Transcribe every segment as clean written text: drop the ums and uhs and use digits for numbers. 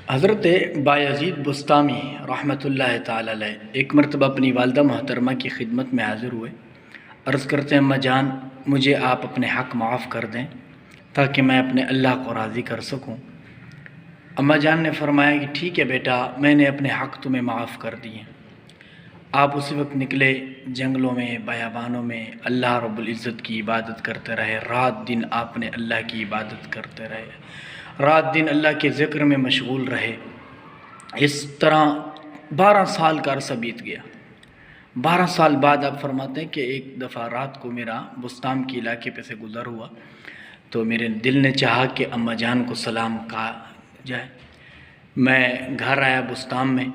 حضرت بایزید بسطامی رحمۃ اللہ تعالی علیہ ایک مرتبہ اپنی والدہ محترمہ کی خدمت میں حاضر ہوئے۔ عرض کرتے ہیں، اماں جان مجھے آپ اپنے حق معاف کر دیں تاکہ میں اپنے اللہ کو راضی کر سکوں۔ اماں جان نے فرمایا کہ ٹھیک ہے بیٹا، میں نے اپنے حق تمہیں معاف کر دیے۔ آپ اسی وقت نکلے، جنگلوں میں بیابانوں میں اللہ رب العزت کی عبادت کرتے رہے۔ رات دن آپ نے اللہ کی عبادت کرتے رہے، رات دن اللہ کے ذکر میں مشغول رہے۔ اس طرح 12 سال کا عرصہ بیت گیا۔ 12 سال بعد آپ فرماتے ہیں کہ ایک دفعہ رات کو میرا بسطام کے علاقے پہ سے گزر ہوا تو میرے دل نے چاہا کہ اماں جان کو سلام کہا جائے۔ میں گھر آیا، بسطام میں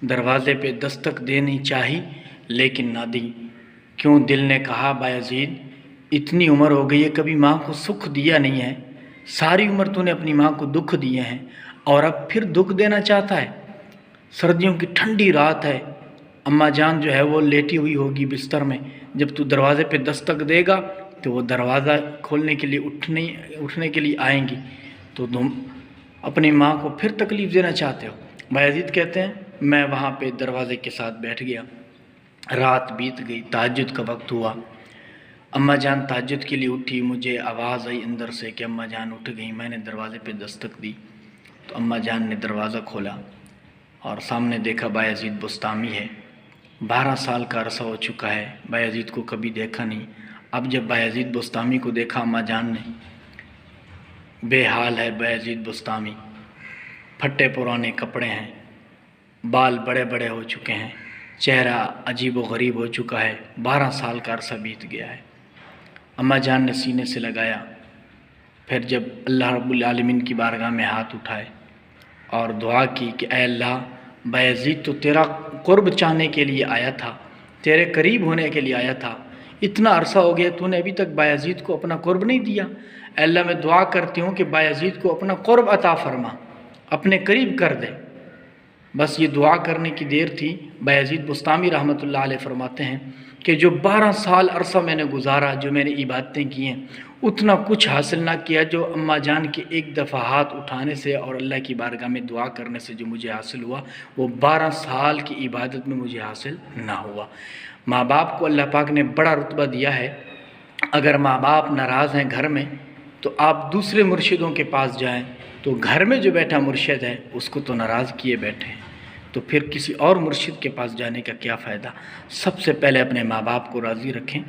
دروازے پہ دستک دینی چاہی لیکن نہ دی۔ کیوں؟ دل نے کہا بایزید اتنی عمر ہو گئی ہے، کبھی ماں کو سکھ دیا نہیں ہے، ساری عمر تو نے اپنی ماں کو دکھ دیے ہیں اور اب پھر دکھ دینا چاہتا ہے۔ سردیوں کی ٹھنڈی رات ہے، اماں جان جو ہے وہ لیٹی ہوئی ہوگی بستر میں، جب تو دروازے پہ دستک دے گا تو وہ دروازہ کھولنے کے لیے اٹھنے کے لیے آئیں گی، تو تم اپنی ماں کو پھر تکلیف دینا چاہتے ہو۔ بایزید کہتے ہیں میں وہاں پہ دروازے کے ساتھ بیٹھ گیا۔ رات بیت گئی، تہجد کا وقت ہوا۔ اماں جان تہجد کے لیے اٹھی، مجھے آواز آئی اندر سے کہ اماں جان اٹھ گئی۔ میں نے دروازے پہ دستک دی تو اماں جان نے دروازہ کھولا اور سامنے دیکھا بایزید بسطامی ہے۔ 12 سال کا عرصہ ہو چکا ہے، بایزید کو کبھی دیکھا نہیں۔ اب جب بایزید بسطامی کو دیکھا اماں جان نے، بے حال ہے بایزید بسطامی، پھٹے پرانے کپڑے ہیں، بال بڑے بڑے ہو چکے ہیں، چہرہ عجیب و غریب ہو چکا ہے، 12 سال کا عرصہ بیت گیا ہے۔ اماں جان نے سینے سے لگایا، پھر جب اللہ رب العالمین کی بارگاہ میں ہاتھ اٹھائے اور دعا کی کہ اے اللہ، بایزید تو تیرا قرب چاہنے کے لیے آیا تھا، تیرے قریب ہونے کے لیے آیا تھا، اتنا عرصہ ہو گیا تو نے ابھی تک بایزید کو اپنا قرب نہیں دیا۔ اے اللہ میں دعا کرتی ہوں کہ بایزید کو اپنا قرب عطا فرما، اپنے قریب کر دے۔ بس یہ دعا کرنے کی دیر تھی۔ بایزید بسطامی رحمۃ اللہ علیہ فرماتے ہیں کہ جو 12 سال عرصہ میں نے گزارا، جو میں نے عبادتیں کی ہیں، اتنا کچھ حاصل نہ کیا جو اماں جان کے ایک دفعہ ہاتھ اٹھانے سے اور اللہ کی بارگاہ میں دعا کرنے سے جو مجھے حاصل ہوا، وہ 12 سال کی عبادت میں مجھے حاصل نہ ہوا۔ ماں باپ کو اللہ پاک نے بڑا رتبہ دیا ہے۔ اگر ماں باپ ناراض ہیں گھر میں تو آپ دوسرے مرشدوں کے پاس جائیں، تو گھر میں جو بیٹھا مرشد ہے اس کو تو ناراض کیے بیٹھے ہیں، تو پھر کسی اور مرشد کے پاس جانے کا کیا فائدہ؟ سب سے پہلے اپنے ماں باپ کو راضی رکھیں۔